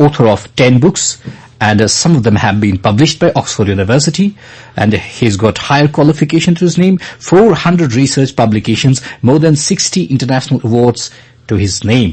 author of 10 books, and some of them have been published by Oxford University, and he's got higher qualification to his name, 400 research publications, more than 60 international awards to his name.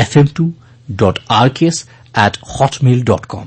fm2.rks@hotmail.com।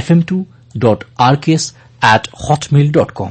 fm2.rks@hotmail.com।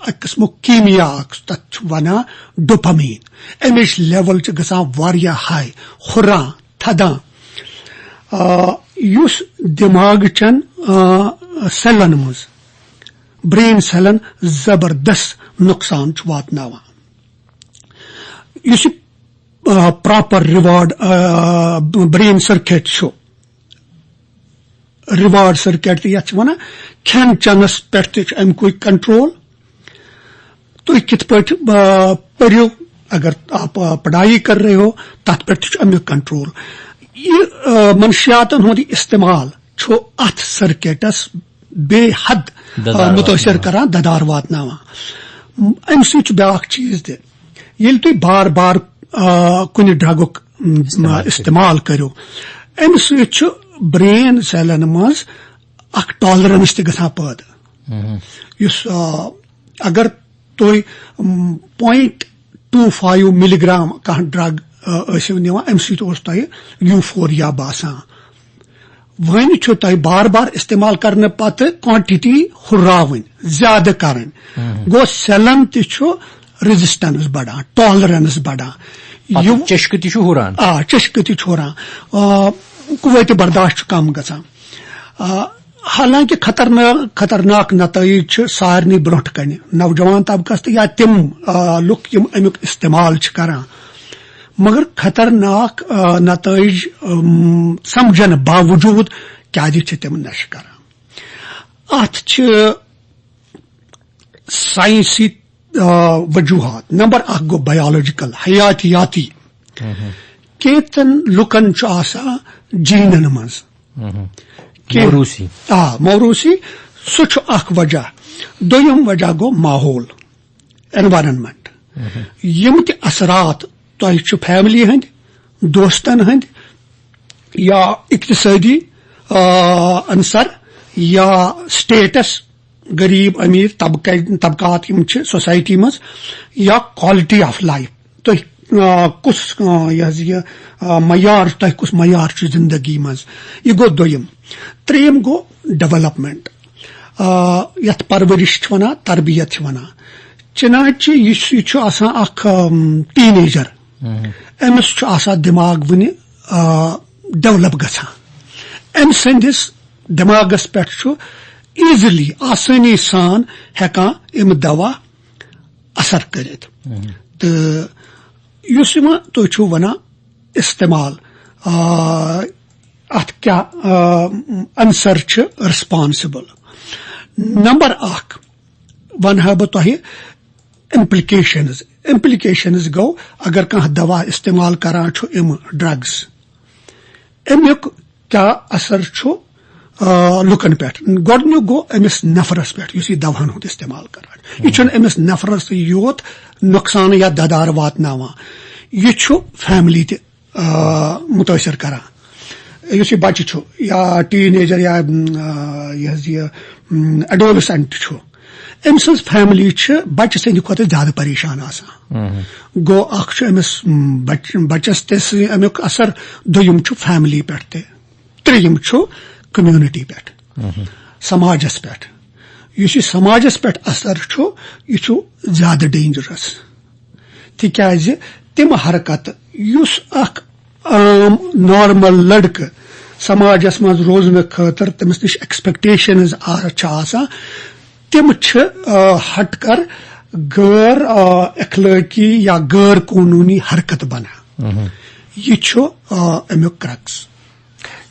قسم کیمیا تت ونان dopamine امچ level گژھان واریاہ high ہُران تھدان یُس دماغ چن سیلن مز برین سیلن زبردست نقصان واتناوان یُس proper reward brain circuit reward circuit یتھ ونان کھین چنس پہ امک کنٹرول تھی کت پہ پڑھو اگر آپ پڑھائی کر رہے ہو تت پہ امیک کنٹرول یہ منشیاتن ہند استعمال ات سرکٹس بے حد متاثر کران ددار واتناوان ام سی بیاکھ چیز تہ یل تھی بار بار کن ڈرگک استعمال کرو ام سی برین سیلن مز اخ ٹالرنس تہ گژھان پٲدٕ یس اگر تھی 0.25 ملی گرام کانٛہہ ڈرگ ٲسِو نِوان امہِ سۭتۍ اوس تۄہہِ یوٗفوریا باسان وۄنۍ چھُ تۄہہِ بار بار استعمال کرنہٕ پتہٕ کوانٹٹی ہُراوٕنۍ زیادٕ کرٕنۍ گوٚو سیلن تہِ چھُ ریزسٹنس بڑان ٹالرنس بڑان چشکہٕ تہِ چھُ ہُران چشکہٕ تہِ چھُ ہُران قوتِ برداشت چھُ کم گژھان حالانکہ خطرناک نتائج چھ سارنی برونٹ کنہ نوجوان طبقس یا تم لک یم امیک استعمال چھ کران مگر خطرناک نتائج سمجھن باوجود کیازِ چھ تم نشہ کران ات چھ سائنسی وجوہات نمبر اخ گو بایولوجیکل حیاتیاتی کیتن لکن چھ آسان جینن مز موروثی موروثی سہ اخ وجہ دویم وجہ گو ماحول انوائرنمنٹ یم تہ اثرات تہ فیملی ہند دوستن ہند یا اقتصادی عنصر یا سٹیٹس غریب امیر طبقات یم چھ سوسائٹی مز یا کوالٹی آف لائف تہ کس معیار تہ کس معیار چھ زندگی مز یہ گو دویم تریم گو ڈیولپمنٹ یت پرورش ونان تربیت ونان چنانچہ یہ آسان اخ ٹین ایجر امس آسان دماغ ون ڈیولپ گژھان ام سندس دماغس پہ ایزلی آسانی سان ہیکان ام دوا اثر کرت تو اس تھی ونان استعمال ات کیا عنصر چھ ریسپانسبل نمبر اخ ونہا بہ تہ امپلیکیشنز گو اگر کانٛہہ دوا استعمال کران چھ ام ڈرگس امیک کیا اثر چھ لکن پہ گۄڈنیُک گو امس نفرس پہ اس یہ دواہن ہند استعمال کران یہ چھُنہٕ امس نفرس یوت نقصان یا ددار واتناوان یہ چھُ فیملی تہ متاثر کران اس یہ بچہ چھُ یا ٹین ایجر یا ایڈولسنٹ چھُ ام سٕنٛز فیملی چھ بچہ سٕنٛدِ کھۄتہٕ زیادٕ پریشان آسان گو اخ چھ امس بچس تہ امیک اثر دویم چھ فیملی پہ تریم چھ کمیونٹی پہ سماجس پہ اس سماجس پہ اثر چھ یہ زیادہ ڈینجرس تکیازِ تم حرکت اس اخ عام نارمل لڑکہ سماجس مز روزنہ خاطر تمس نش ایکسپیکٹیشنز آسان تم ہٹ کر غیر اخلٲقی یا غیر قانونی حرکت بنان یہ امیک کرکس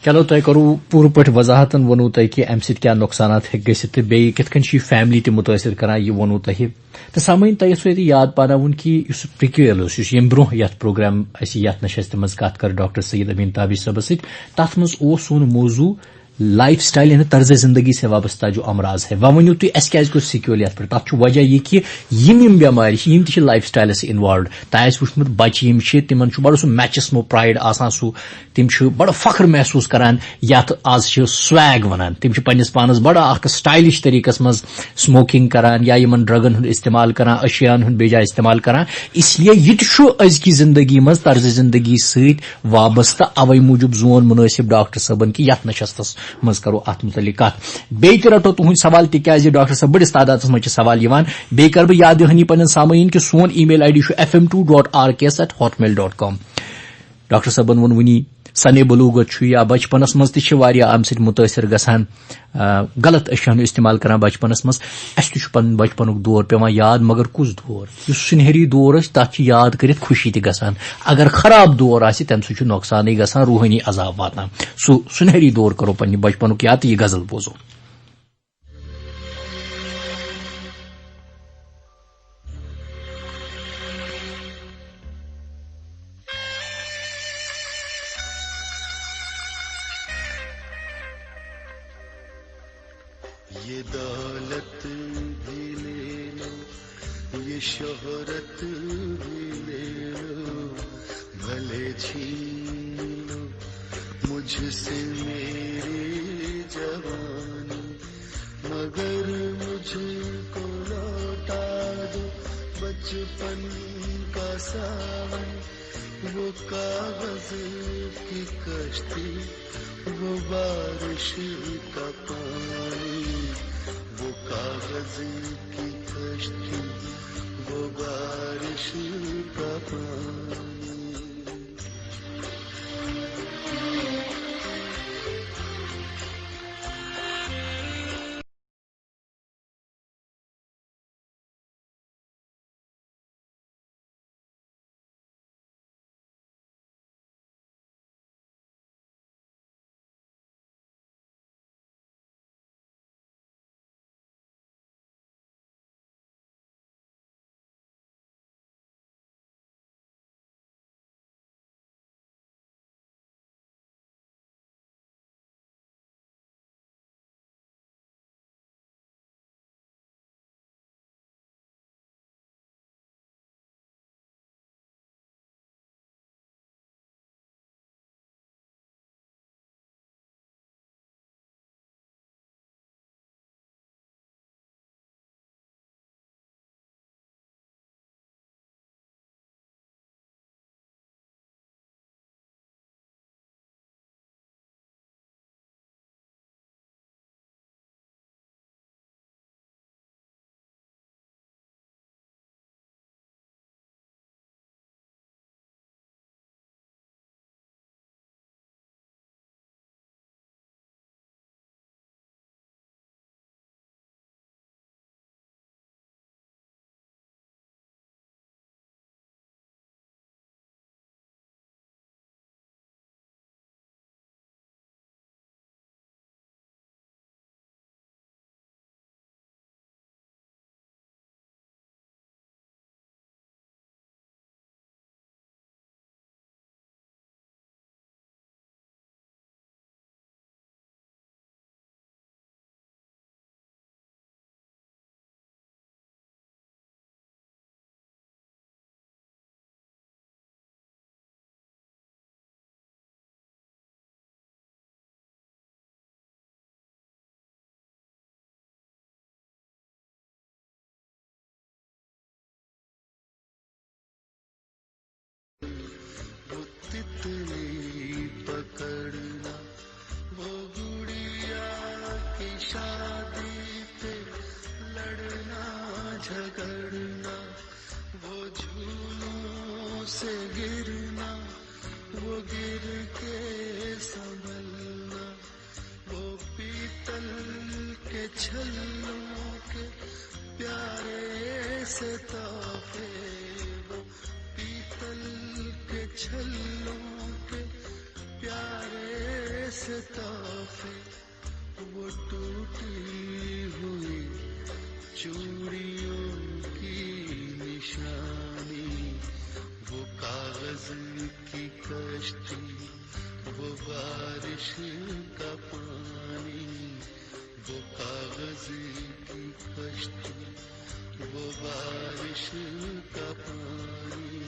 چلو تہ کرو پور پہ وضاحت ونو تہ کہ ام سۭتۍ کیا نقصانات ہیٚکہِ گٔژھِتھ تہٕ بیٚیہِ کِتھ کٔنۍ چھِ یہِ فیملی تہِ مُتٲثر کران یہِ ووٚنوٕ تۄہہِ تہٕ سامعیٖن تۄہہِ اوسوٕ ییٚتہِ یاد پاناوُن کہِ یُس پرٛکویل اوس یُس ییٚمہِ برونٛہہ یتھ پروگرام اَسہِ یتھ نشستہِ منٛز کتھ کر ڈاکٹر سعید امین تابی صٲبس سۭتۍ تتھ منٛز اوس سون موضوع لائف سٹائل یعنی طرز زندگی سے وابستہ جو امراض ہے وہ ؤنِو تُہۍ اَسہِ کیازِ کوٚر سِکیول یتھ پٮ۪ٹھ تتھ چھُ وجہ یہِ کہِ یِم بٮ۪مارِ چھِ یِم تہِ چھِ لایف سٹایلس انوالوڈ تۄہہِ آسہِ وٕچھمُت بچہِ یِم چھِ تِمن چھُ بڑٕ سُہ میچسمو پرایڈ آسان سُہ تِم چھِ بڑٕ فخر محسوٗس کران یتھ آز چھِ سویگ ونان تِم چھِ پننس پانس بڑٕ اکھ سٹایلش طریقس منٛز سموکنگ کران یا یِمن ڈرگن ہُنٛد استعمال کران اشیاہن ہُنٛد بیٚیہِ جایہِ استعمال کران اس لیے یہِ تہِ چھُ أزکہِ زندگی منٛز طرز زندگی سۭتۍ وابستہٕ اوے موٗجوٗب زون مُنٲسِب ڈاکٹر صٲبن کہِ یتھ نشستس مز کرو ات متعلق کت بیٚیہِ تہِ رٹو تُہُنٛد سوال تِکیازِ ڈاکٹر صٲب بٔڑِس تعدادس منٛز چھِ سوال یِوان بیٚیہِ کرٕ بہٕ یاد دہانی پنٕنٮ۪ن سامعیٖن کہِ سون ای میل آئی ڈی چھُ fm2.rks@hotmail.com ڈاکٹر صٲبن ووٚن وُنی سنے بلوغت چھُ یا بچپنس منٛز تہِ چھِ واریاہ امہِ سۭتۍ مُتٲثر گژھان غلط اشیاء استعمال کران بچپنس منٛز اسہِ تہِ چھُ پنُن بچپنُک دور پیوان یاد مگر کُس دور یُس سُنہری دور ٲسۍ تتھ چھِ یاد کٔرِتھ خوشی تہِ گژھان اگر خراب دور آسہِ تمہِ سۭتۍ چھُ نۄقصانٕے گژھان روحٲنی عذاب واتان سُہ سُنہری دور کرو پننہِ بچپنُک یاد تہٕ یہِ غزل بوزو یہ دولت بھی لے لو یہ شہرت بھی لے لو بھلے چھین لو مجھ سے میری جوانی مگر مجھ کو لوٹا دو بچپن کا ساون وہ کاغذ کی کشتی وہ بارش کا پانی وہ کاغذ کی کشتی وہ بارش کا پانی تتلی پکڑنا وہ گڑیا کی شادی پہ لڑنا جھگڑنا وہ جھولوں سے گرنا وہ گر کے سنبھلنا وہ پیتل کے چھلوں کے پیارے سے تحفے وہ پیتل کے چھلوں کے پیارے سے تحفے وہ ٹوٹی ہوئی چوڑیوں کی نشانی وہ کاغذ کی کشتی وہ بارش کا پانی وہ کاغذ کی کشتی وہ بارش کا پانی.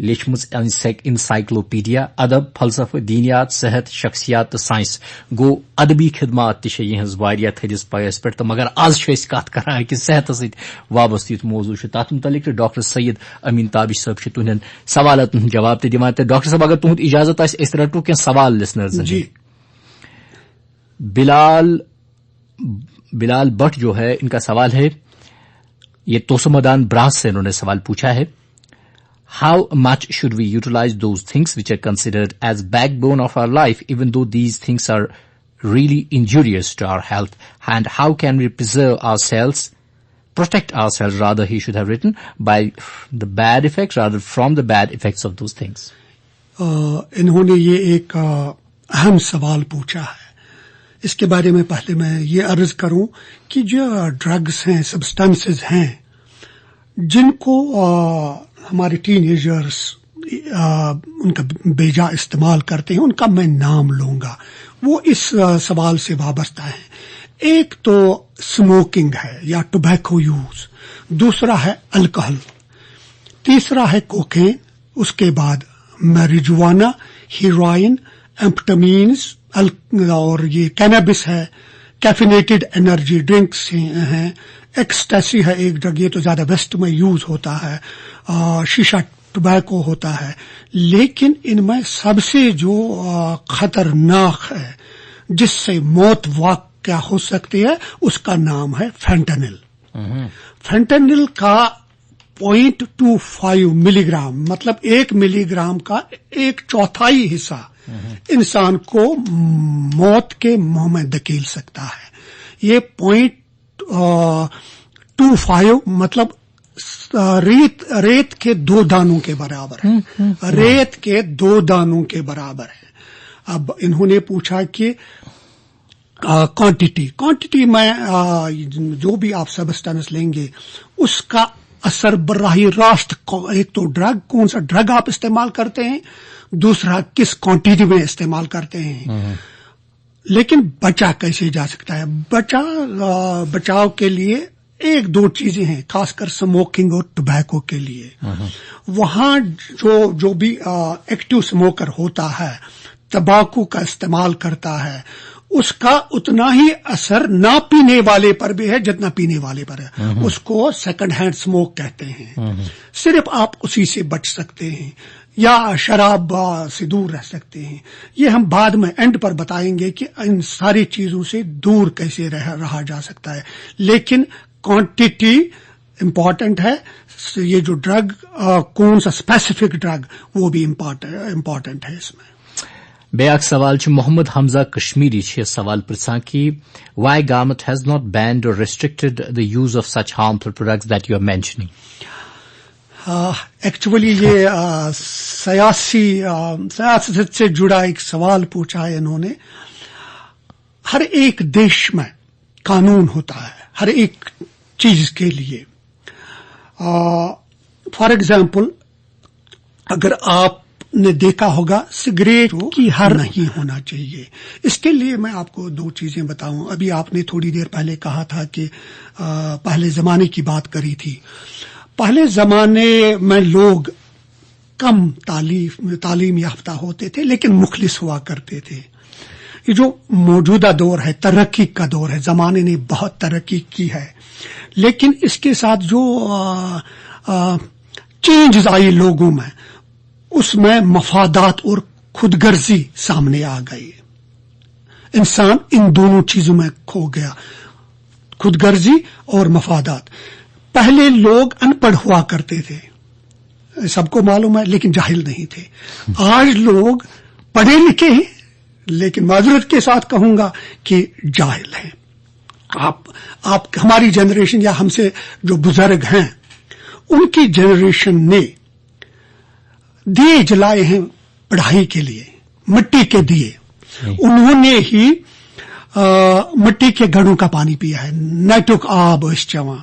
لیچمز انسائکلوپیڈیا ادب فلسفہ دینیات صحت شخصیات تو سائنس گو ادبی خدمات تہذ واریاہ تھدس پیس پہ تو مگر آز کت کران کہ صحت ست وابستہ یہ موضوع تر متعلق ڈاکٹر سید امین تابش صاحب تہند سوالات جواب تہ تو ڈاکٹر صاحب اگر تہد اجازت آس رٹو کی سوال لسنرز جی بلال بٹ جو ہے ان کا سوال ہے یہ توسمدان براس سے انہوں نے سوال پوچھا ہے How much should we utilize those things which are considered as backbone of our life, even though these things are really injurious to our health? And how can we preserve ourselves, protect ourselves, rather he should have written, by the bad effects, rather from the bad effects of those things? انہوں نے یہ ایک اہم سوال پوچھا ہے. اس کے بارے میں پہلے میں یہ عرض کروں کہ جو ڈرگس ہیں، سبسٹنسز ہیں، جن کو ہمارے ٹین ایجرس ان کا بیجا استعمال کرتے ہیں، ان کا میں نام لوں گا. وہ اس سوال سے وابستہ ہیں. ایک تو اسموکنگ ہے یا ٹوبیکو یوز، دوسرا ہے الکحل، تیسرا ہے کوکین، اس کے بعد میریجوانا، ہیروئن، ایمپٹامینز اور یہ کینابس ہے، کیفینیٹڈ انرجی ڈرنکس ہیں، ایکسٹیسی ہے ایک ڈرگ، یہ تو زیادہ ویسٹ میں یوز ہوتا ہے، شیشہ ٹوبیکو ہوتا ہے. لیکن ان میں سب سے جو خطرناک ہے، جس سے موت واقع ہو سکتی ہے، اس کا نام ہے فینٹانل. فینٹانل کا 0.25 ملی گرام، مطلب 1 ملی گرام کا 1/4 حصہ انسان کو موت کے منہ میں دھکیل سکتا ہے. یہ 0.25 مطلب ریت کے 2 دانوں کے برابر ہے. ریت کے 2 دانوں کے برابر ہے. اب انہوں نے پوچھا کہ کوانٹٹی میں جو بھی آپ سبسٹنس لیں گے اس کا اثر براہ راست، ایک تو ڈرگ، کون سا ڈرگ آپ استعمال کرتے ہیں، دوسرا کس کوانٹٹی میں استعمال کرتے ہیں. لیکن بچا کیسے جا سکتا ہے؟ بچاؤ کے لیے 1-2 چیزیں ہیں، خاص کر اسموکنگ اور ٹوبیکو کے لیے. وہاں جو بھی ایکٹیو اسموکر ہوتا ہے، تمباکو کا استعمال کرتا ہے، اس کا اتنا ہی اثر نہ پینے والے پر بھی ہے جتنا پینے والے پر ہے. اس کو سیکنڈ ہینڈ اسموک کہتے ہیں. صرف آپ اسی سے بچ سکتے ہیں یا شراب سے دور رہ سکتے ہیں. یہ ہم بعد میں اینڈ پر بتائیں گے کہ ان ساری چیزوں سے دور کیسے رہا جا سکتا ہے. لیکن کوانٹٹی امپورٹنٹ ہے. یہ جو ڈرگ، کون سا اسپیسیفک ڈرگ، وہ بھی امپورٹنٹ ہے اس میں. بیاکھ سوال محمد حمزہ کشمیری سوال پرژھان کہ why government has not banned or restricted the use of such harmful products that you are mentioning. Actually یہ سیاست سے جڑا ایک سوال پوچھا ہے انہوں نے. ہر ایک دیش میں قانون ہوتا ہے ہر ایک چیز کے لیے. فار ایگزامپل اگر آپ نے دیکھا ہوگا سگریٹ کی ہر نہیں ہونا چاہیے. اس کے لیے میں آپ کو 2 چیزیں بتاؤں. ابھی آپ نے تھوڑی دیر پہلے کہا تھا کہ پہلے زمانے کی بات کری تھی. پہلے زمانے میں لوگ کم تعلیم یافتہ ہوتے تھے لیکن مخلص ہوا کرتے تھے. یہ جو موجودہ دور ہے ترقی کا دور ہے، زمانے نے بہت ترقی کی ہے، لیکن اس کے ساتھ جو چینجز آئی لوگوں میں، اس میں مفادات اور خود غرضی سامنے آ گئی. انسان ان دونوں چیزوں میں کھو گیا، خود غرضی اور مفادات. پہلے لوگ ان پڑھ ہوا کرتے تھے، سب کو معلوم ہے، لیکن جاہل نہیں تھے. آج لوگ پڑھے لکھے ہیں لیکن معذرت کے ساتھ کہوں گا کہ جاہل ہیں. آپ ہماری جنریشن یا ہم سے جو بزرگ ہیں ان کی جنریشن نے دیے جلائے ہیں پڑھائی کے لیے، مٹی کے دیے. انہوں نے ہی مٹی کے گھڑوں کا پانی پیا ہے. نیٹک آب ٲسۍ چٮ۪وان،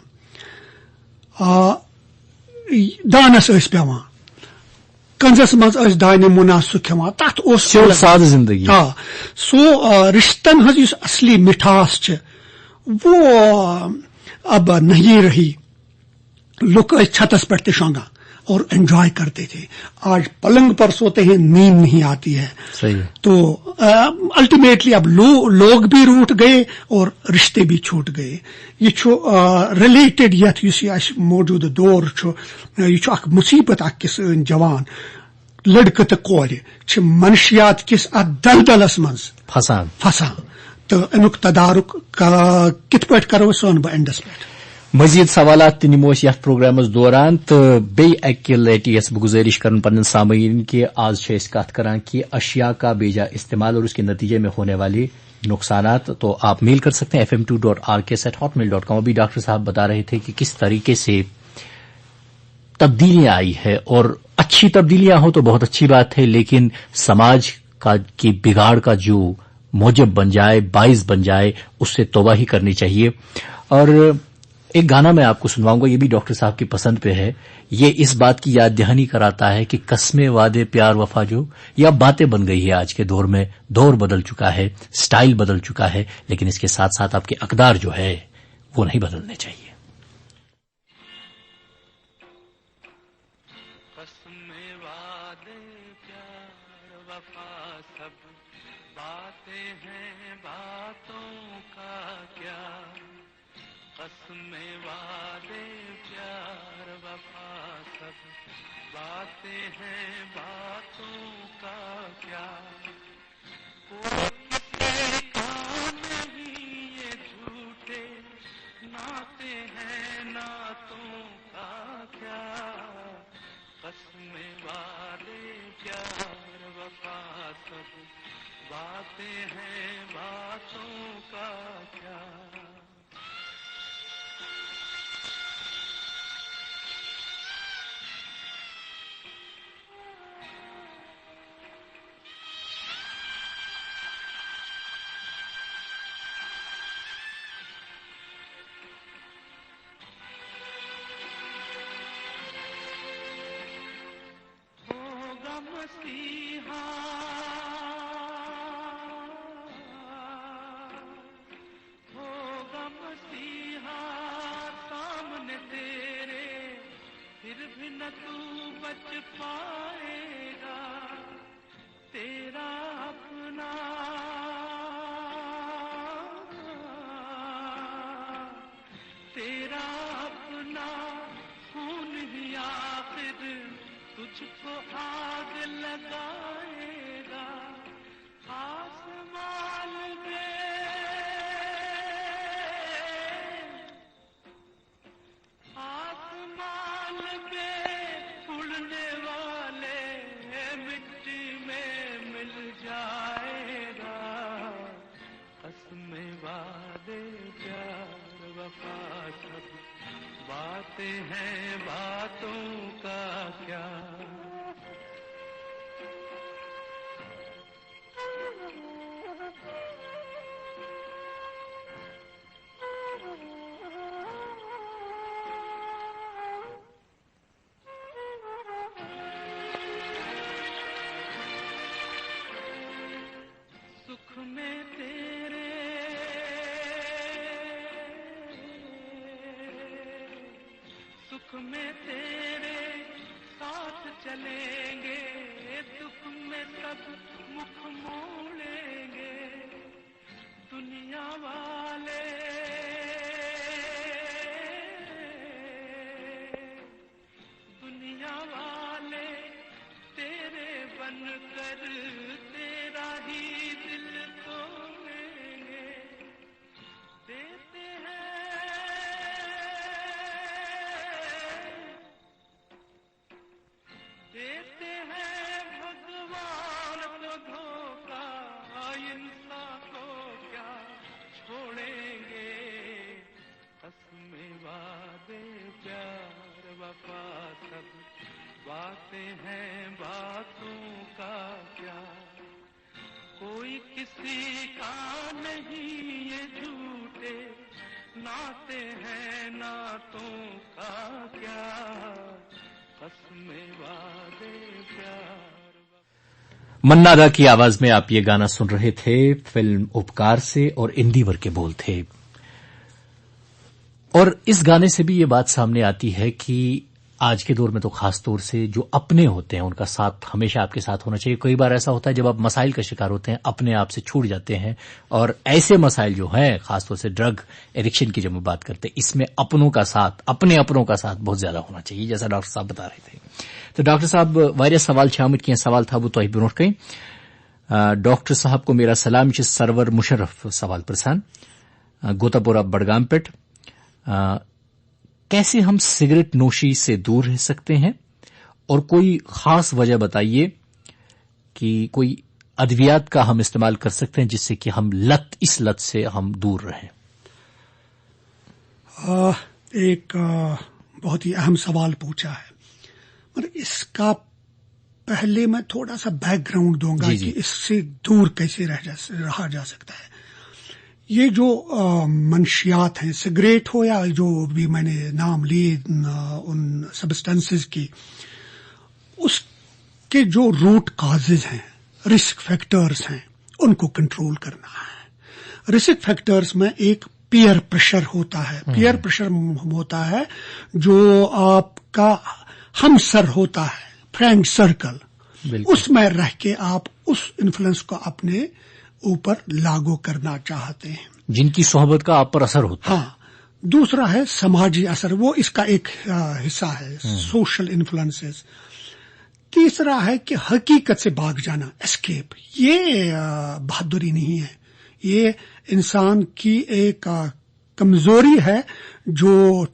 دانس ٲسۍ پیوان، کنزس منٛز ٲسۍ دانہِ مُنا سُہ کھٮ۪وان. تتھ اوس سادٕ زندگی. سُہ رشتن ہٕنٛز یُس اصلی مٹھاس چھِ وہ اب نہیں رہی. لُکھ ٲسۍ چھتس پٮ۪ٹھ تہِ شۄنٛگان. اور انجوائے کرتے تھے. آج پلنگ پر سوتے ہیں, نیند نہیں آتی ہے. صحیح. تو الٹیمیٹلی اب لوگ بھی روٹ گئے اور رشتے بھی چھوٹ گئے. یہ ریلیٹڈ یتھ اس موجودہ دور یہ اخ مصیبت اخ کس جوان لڑکہ تو کور منشیات کس ات دلدلس مز پھسان تو امیک تدارک کت پہ کرو سون بہ اینڈس پہ. مزید سوالات تہ نمو یتھ پروگرامس دوران تو بی اکہ لٹہ یس بہ گزارش کرن پنن سامعین کہ آج چھ کت کران کہ اشیاء کا بیجا استعمال اور اس کے نتیجے میں ہونے والی نقصانات. تو آپ میل کر سکتے ہیں fm2.rks@hotmail.com. ابھی ڈاکٹر صاحب بتا رہے تھے کہ کس طریقے سے تبدیلیاں آئی ہے, اور اچھی تبدیلیاں ہوں تو بہت اچھی بات ہے, لیکن سماج کی بگاڑ کا جو موجب بن جائے, باعث بن جائے, اس سے توبہ ہی کرنی چاہیے. اور ایک گانا میں آپ کو سنواؤں گا, یہ بھی ڈاکٹر صاحب کی پسند پہ ہے. یہ اس بات کی یاد دہانی کراتا ہے کہ قسمیں, وعدے, پیار, وفا جو یہ اب باتیں بن گئی ہے آج کے دور میں. دور بدل چکا ہے, سٹائل بدل چکا ہے, لیکن اس کے ساتھ ساتھ آپ کے اقدار جو ہے وہ نہیں بدلنے چاہیے. قسمیں, وعدے, پیار, وفا سب باتیں ہیں, باتوں کا کیا. قسمیں, وعدے, پیار, وفا سب باتیں ہیں, باتوں کا کیا. کوئی کام نہیں یہ جھوٹے ناطے ہیں, نعتوں کا کیا. قسمیں, وعدے, پیار, وفا سب باتیں ہیں, باتوں کا کیا. مسیحا ہوگا, مسیحا سامنے تیرے, پھر بھی نہ تو بچ پائے گا. تیرا اپنا تیرا اپنا خون ہی آخر تجھ کو آگ لگائے گا. آسمان پہ اڑنے والے مٹی میں مل جائے گا. قسمیں, وعدے, پیار, وفا سب باتیں ہیں, باتوں کا کیا. سکھ میں تیرے, سکھ میں تیرے ساتھ چلیں گے, دکھ میں سب مکھ موڑیں گے. دنیا والے تیرے بن کر تیرا ہی دل توڑیں گے. دیتے ہیں بھگوان کو دھوکا, انسان کو کیا چھوڑیں گے. قسمیں, وعدے, پیار, وفا سب باتیں ہیں, باتوں کا کیا. کوئی کسی کا نہیں یہ جھوٹے ناطے ہیں, نعتوں کا کیا. قسمیں, وعدے, پیار. منا دا کی آواز میں آپ یہ گانا سن رہے تھے فلم اپکار سے, اور اندیور کے بول تھے. اور اس گانے سے بھی یہ بات سامنے آتی ہے کہ آج کے دور میں تو خاص طور سے جو اپنے ہوتے ہیں ان کا ساتھ ہمیشہ آپ کے ساتھ ہونا چاہیے. کئی بار ایسا ہوتا ہے جب آپ مسائل کا شکار ہوتے ہیں اپنے آپ سے چھوٹ جاتے ہیں, اور ایسے مسائل جو ہیں خاص طور سے ڈرگ ایڈکشن کی جب ہم بات کرتے ہیں اس میں اپنوں کا ساتھ بہت زیادہ ہونا چاہیے, جیسا ڈاکٹر صاحب بتا رہے تھے. تو ڈاکٹر صاحب واریاہ سوال آمت کی سوال تھا بہ تہ برونٹ کن. ڈاکٹر صاحب کو میرا سلام. سرور مشرف سوال پرسان گوتا پورہ بڈگام پہ. کیسے ہم سگریٹ نوشی سے دور رہ سکتے ہیں, اور کوئی خاص وجہ بتائیے کہ کوئی ادویات کا ہم استعمال کر سکتے ہیں جس سے کہ ہم اس لت سے ہم دور رہیں. ایک بہت ہی اہم سوال پوچھا ہے, مگر اس کا پہلے میں تھوڑا سا بیک گراؤنڈ دوں گا کہ اس سے دور کیسے رہا جا سکتا ہے. یہ جو منشیات ہیں, سگریٹ ہو یا جو بھی میں نے نام لیے ان سبسٹنسز کی, اس کے جو روٹ کازز ہیں, رسک فیکٹرز ہیں, ان کو کنٹرول کرنا ہے. رسک فیکٹرز میں ایک پیئر پریشر ہوتا ہے. پیئر پریشر ہوتا ہے جو آپ کا ہمسر ہوتا ہے, فرینڈ سرکل, اس میں رہ کے آپ اس انفلوئنس کو اپنے اوپر لاگو کرنا چاہتے ہیں, جن کی صحبت کا آپ پر اثر ہوتا ہے. ہاں. دوسرا ہے سماجی اثر, وہ اس کا ایک حصہ ہے, سوشل انفلوئنسز. تیسرا ہے کہ حقیقت سے بھاگ جانا, اسکیپ. یہ بہادری نہیں ہے, یہ انسان کی ایک کمزوری ہے جو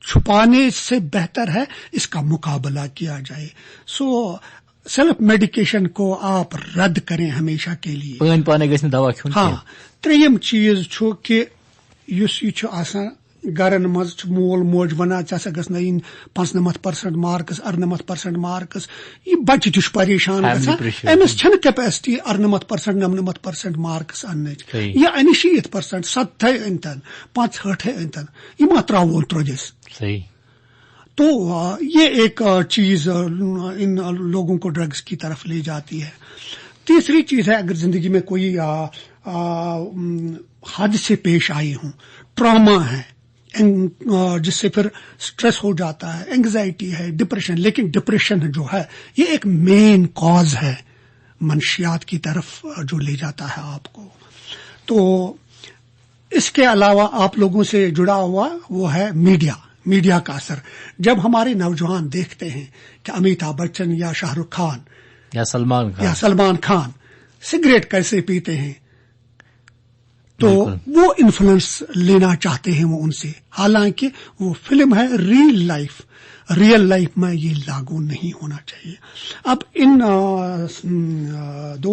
چھپانے سے بہتر ہے اس کا مقابلہ کیا جائے. سو سیلف میڈیکیشن کو آپ رد کریں ہمیشہ کے لیے. پانی پانے گژھِ دوا کھیون. ہاں. تریم چیز چھو کہ یس یہ آسان گرن مز مول موج ونان ژےٚ ہسا گژھِ ین 95% مارکس 98% مارکس. یہ بچہ تہ پریشان گژھان, امس چھنہ کیپیسٹی 98% 99% مارکس انچ. یہ ان 60% 70 انتن 65 انتن, یہ ما تراون ترجس. صحیح. تو یہ ایک چیز ان لوگوں کو ڈرگز کی طرف لے جاتی ہے. تیسری چیز ہے اگر زندگی میں کوئی حادثے پیش آئے ہوں, ٹراما ہے, جس سے پھر سٹریس ہو جاتا ہے, اینگزائٹی ہے, ڈپریشن. لیکن ڈپریشن جو ہے یہ ایک مین کاز ہے منشیات کی طرف جو لے جاتا ہے آپ کو. تو اس کے علاوہ آپ لوگوں سے جڑا ہوا وہ ہے میڈیا کا اثر. جب ہمارے نوجوان دیکھتے ہیں کہ امیتابھ بچن یا شاہ رخ خان یا سلمان خان سگریٹ کیسے پیتے ہیں, تو وہ انفلوئنس لینا چاہتے ہیں وہ ان سے, حالانکہ وہ فلم ہے ریئل لائف میں یہ لاگو نہیں ہونا چاہیے. اب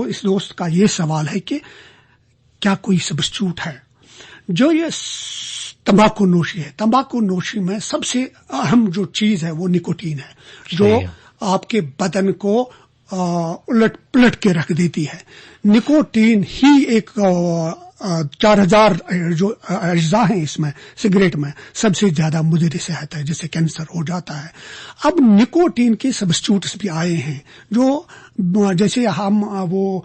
اس دوست کا یہ سوال ہے کہ کیا کوئی سبسٹیوٹ ہے جو یہ تمباکو نوشی ہے. تمباکو نوشی میں سب سے اہم جو چیز ہے وہ نکوٹین ہے, جو آپ کے بدن کو الٹ پلٹ کے رکھ دیتی ہے. نکوٹین ہی ایک 4000 جو اجزاء ہیں اس میں سگریٹ میں سب سے زیادہ مضر صحت ہے, جس سے کینسر ہو جاتا ہے. اب نکوٹین کے سبسٹیوٹس بھی آئے ہیں جو جیسے ہم وہ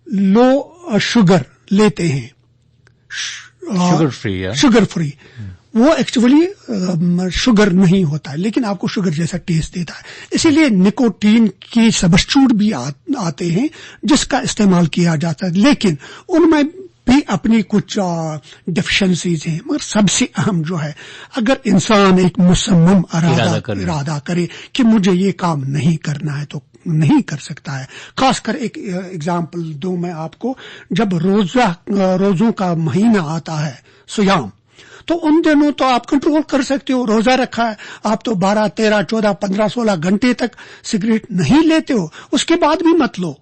لو شوگر لیتے ہیں, شوگر فری, وہ ایکچولی شوگر نہیں ہوتا ہے لیکن آپ کو شوگر جیسا ٹیسٹ دیتا ہے. اسی لیے نکوٹین کی سبسٹیوٹ بھی آتے ہیں جس کا استعمال کیا جاتا ہے, لیکن ان میں بھی اپنی کچھ ڈیفیشنسیز ہیں. مگر سب سے اہم جو ہے, اگر انسان ایک مصمم ارادہ کرے کہ مجھے یہ کام نہیں کرنا ہے تو نہیں کر سکتا ہے. خاص کر ایک ایگزامپل دوں میں آپ کو, جب روزوں کا مہینہ آتا ہے سیام, تو ان دنوں تو آپ کنٹرول کر سکتے ہو, روزہ رکھا ہے آپ تو 12 13 14 15 16 گھنٹے تک سگریٹ نہیں لیتے ہو, اس کے بعد بھی مت لو.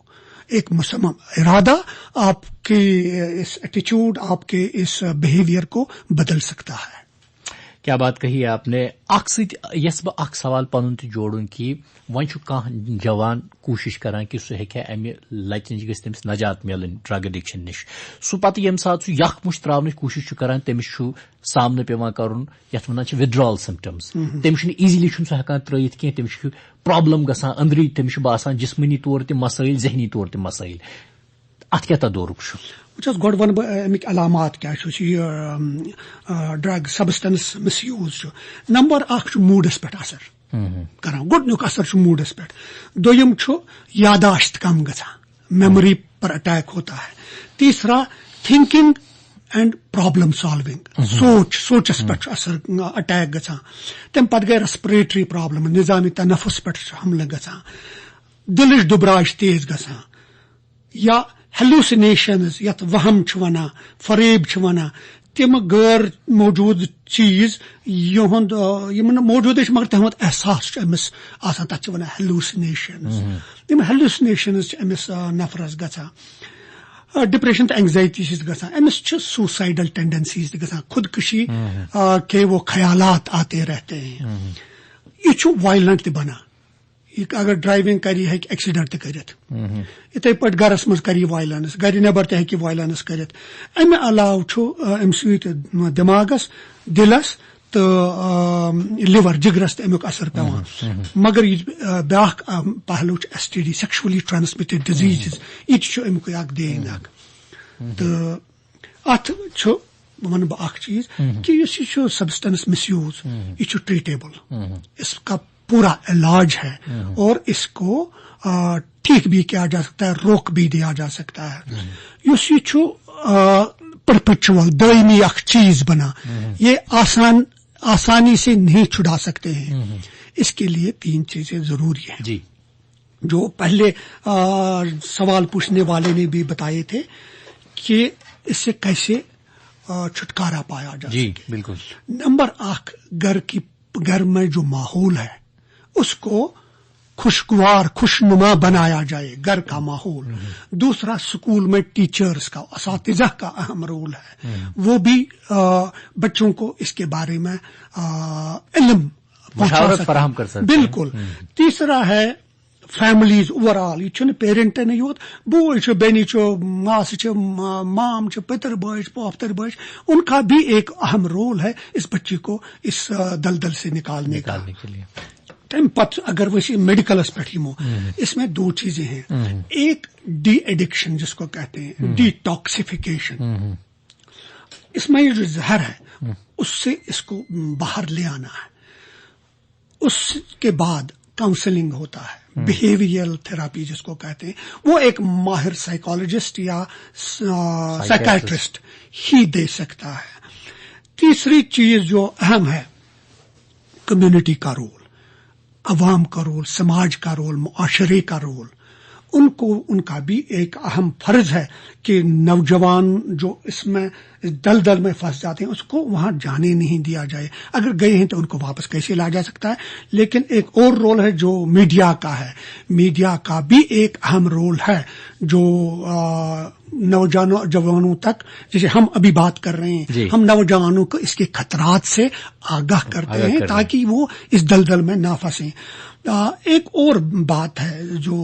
ایک مصمم ارادہ آپ کے اس ایٹیچیوڈ, آپ کے اس بہیویئر کو بدل سکتا ہے. کیا بات کہی ہے آپ نے. یس بہ اخ سوال پنن تہ جوڑن کہ ون کانٛہہ جوان کوشش کران کہ سہ ہیٚکہِ امہِ لتہِ نش گژھِ تٔمِس نجات میلٕنۍ ڈرگ ایڈکشن نش. سُہ پتہٕ ییٚمہِ ساتہٕ سُہ یخ مُش تراونٕچ کوشش چھُ کران تٔمِس چھُ سامنہٕ پیوان کرُن یتھ ونان چھِ وِدڈرال سمپٹمز. تٔمِس چھُنہٕ ایزیلی چھُنہٕ سُہ ہیٚکان ترٲیِتھ کینٛہہ, تٔمِس چھُ پرابلم گژھان أنٛدری, تٔمِس چھُ باسان جسمٲنی طور تہِ مسائل, ذہنی طور تہِ مسائل. اتھ کیٛاہ تدورُک چھُ؟ وچھس گۄڈٕ وَنہٕ بہٕ اَمِکۍ علامات کیٛاہ چھُ ڈرگ سبسٹنس مس یوٗز چھُ. نمبر 1 چھُ موٗڈس پٮ۪ٹھ اثر کران. گۄڈنیُک اثر چھُ موٗڈس پٮ۪ٹھ. دوٚیِم چھُ یاداشت کم گژھان, میموری پر اٹیک ہوتا ہے. تیسرا تھنکنگ اینڈ پرابلم سالونگ, سوچس پٮ۪ٹھ چھُ اثر اٹیک گژھان. تمہِ پتہٕ گٔے ریسپریٹری پرابلم, نظامی تنفس پٮ۪ٹھ چھُ حملہٕ گژھان. دلٕچ دُبراے چھِ تیز گژھان. یا ہیلوسنیشنز یتھ وہم چھِ ونان, فریب چھِ ونان, تم غٲر موجوٗد چیٖز یِہُنٛد یِم نہٕ موجوٗدٕے چھِ مگر تِہُنٛد احساس چھُ أمِس آسان, تتھ چھِ ونان ہیلوسنیشنز. یِم ہیلوسنیشنز چھِ أمِس نفرس گژھان. ڈپریشن تہٕ اینگزائٹی چھِ گژھان. أمِس چھِ سوسائڈل ٹینڈنسیز تہِ گژھان, خودکشی کے وہ خیالات آتے رہتے ہیں. یہ چھُ وائلنٹ تہِ بنان. یہ اگر ڈرائیونگ کر یہ ہیٚکہِ ایکسیڈنٹ تہِ کٔرِتھ. یِتھے پٲٹھۍ گرس منٛز کر یہ وائلنس, گرِ نٮ۪بر تہِ ہیٚکہِ وائلنس کٔرِتھ. امہِ علاوٕ چھُ امہِ سۭتۍ دٮ۪ماغس, دِلس تہٕ لِور جگرس تہِ امیُک اثر پیوان. مگر یہِ بیاکھ پہلو چھُ STD, سیکشولی ٹرانسمٹڈ ڈِزیٖزز, یہِ تہِ چھُ امیُک اکھ دین اکھ. تہٕ اتھ چھُ ونہٕ بہٕ اکھ چیٖز کہِ یُس یہِ چھُ سبسٹنس مس یوٗز, یہِ چھُ ٹریٹیبل. اس کا پورا علاج ہے اور اس کو ٹھیک بھی کیا جا سکتا ہے, روک بھی دیا جا سکتا ہے. یُس یہِ چھُ پرپیچوئل دائمی اکھ چیز بنا, یہ آسانی سے نہیں چھڑا سکتے ہیں. اس کے لیے 3 چیزیں ضروری ہیں جی, جو پہلے سوال پوچھنے والے نے بھی بتائے تھے کہ اس سے کیسے چھٹکارا پایا جا جی سکے. بالکل. نمبر 1, گھر میں جو ماحول ہے اس کو خوشگوار خوشنما بنایا جائے, گھر کا ماحول. دوسرا, اسکول میں ٹیچرز کا, اساتذہ کا اہم رول ہے, وہ بھی بچوں کو اس کے بارے میں علم مشاورت فراہم کر سکتے. بالکل. تیسرا ہے فیملیز اوور آل, یہ چھُنہٕ پیرنٹن یوت, بوے چھُ, بیٚنہِ چھُ, ماسہٕ چھِ, مام چھِ, پتر بھائی چھِ, پوفتر بھائی چھِ, ان کا بھی ایک اہم رول ہے اس بچے کو اس دلدل سے نکالنے کے لیے. تمہِ پتہٕ اگر ویسے میڈیکلس پٮ۪ٹھ یِمو, اس میں 2 چیزیں ہیں. ایک ڈی ایڈکشن جس کو کہتے ہیں, ڈیٹاکسیفیکیشن. اس میں یہ جو زہر ہے اس سے اس کو باہر لے آنا ہے. اس کے بعد کاؤنسلنگ ہوتا ہے, بیہیویئرل تھراپی جس کو کہتے ہیں, وہ ایک ماہر سائیکالوجسٹ یا سائیکیٹرسٹ ہی دے سکتا ہے. تیسری چیز جو اہم ہے, کمیونٹی کا رول, عوام کا رول, سماج کا رول, معاشرے کا رول. ان کا بھی ایک اہم فرض ہے کہ نوجوان جو اس میں دلدل میں پھنس جاتے ہیں اس کو وہاں جانے نہیں دیا جائے. اگر گئے ہیں تو ان کو واپس کیسے لایا جا سکتا ہے. لیکن ایک اور رول ہے جو میڈیا کا ہے. میڈیا کا بھی ایک اہم رول ہے جو نوجوانوں تک, جیسے ہم ابھی بات کر رہے ہیں, ہم نوجوانوں کو اس کے خطرات سے آگاہ کرتے ہیں تاکہ وہ اس دلدل میں نہ پھنسیں. ایک اور بات ہے جو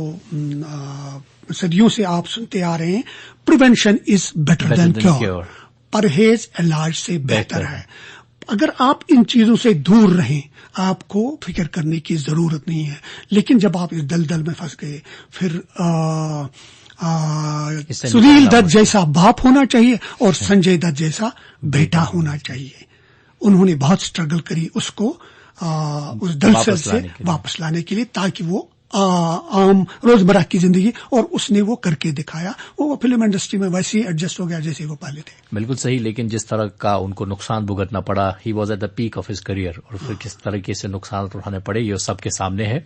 صدیوں سے آپ سنتے آ رہے ہیں, prevention is better than cure. پرہیز علاج سے بہتر ہے. اگر آپ ان چیزوں سے دور رہیں آپ کو فکر کرنے کی ضرورت نہیں ہے. لیکن جب آپ اس دلدل میں پھنس گئے پھر سنیل دت جیسا باپ ہونا چاہیے اور سنجے دت جیسا بیٹا ہونا چاہیے. انہوں نے بہت اسٹرگل کری اس کو اس دلدل سے واپس لانے کے لیے تاکہ وہ عام روزمرہ کی زندگی, اور اس نے وہ کر کے دکھایا. وہ فلم انڈسٹری میں ویسے ہی ایڈجسٹ ہو گیا جیسے وہ پہلے تھے. بالکل صحیح. لیکن جس طرح کا ان کو نقصان بھگتنا پڑا, he was at the peak of his career, اور پھر کس طریقے سے نقصان اٹھانے پڑے یہ سب کے سامنے ہے.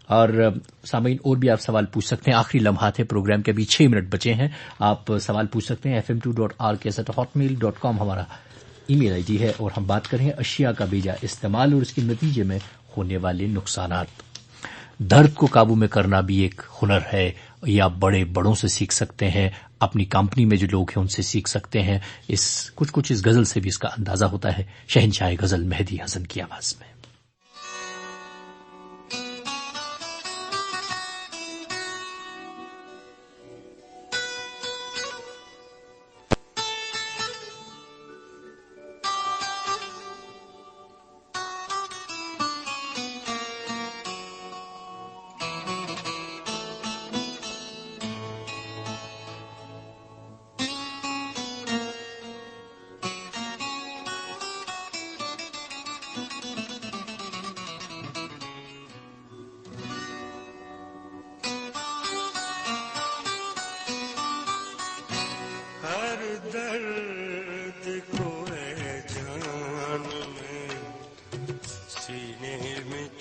اور سامعین اور بھی آپ سوال پوچھ سکتے ہیں. آخری لمحات ہے پروگرام کے, ابھی 6 منٹ بچے ہیں. آپ سوال پوچھ سکتے ہیں. fm2.rks@hotmail.com ہمارا ای میل آئی ڈی ہے. اور ہم بات کریں اشیاء کا بیجا استعمال اور اس کے نتیجے میں ہونے والے نقصانات. درد کو قابو میں کرنا بھی ایک ہنر ہے, یا بڑوں سے سیکھ سکتے ہیں, اپنی کمپنی میں جو لوگ ہیں ان سے سیکھ سکتے ہیں. کچھ اس غزل سے بھی اس کا اندازہ ہوتا ہے. شہنشاہ غزل مہدی حسن کی آواز میں.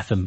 FM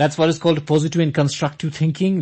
That's what is called positive and constructive thinking.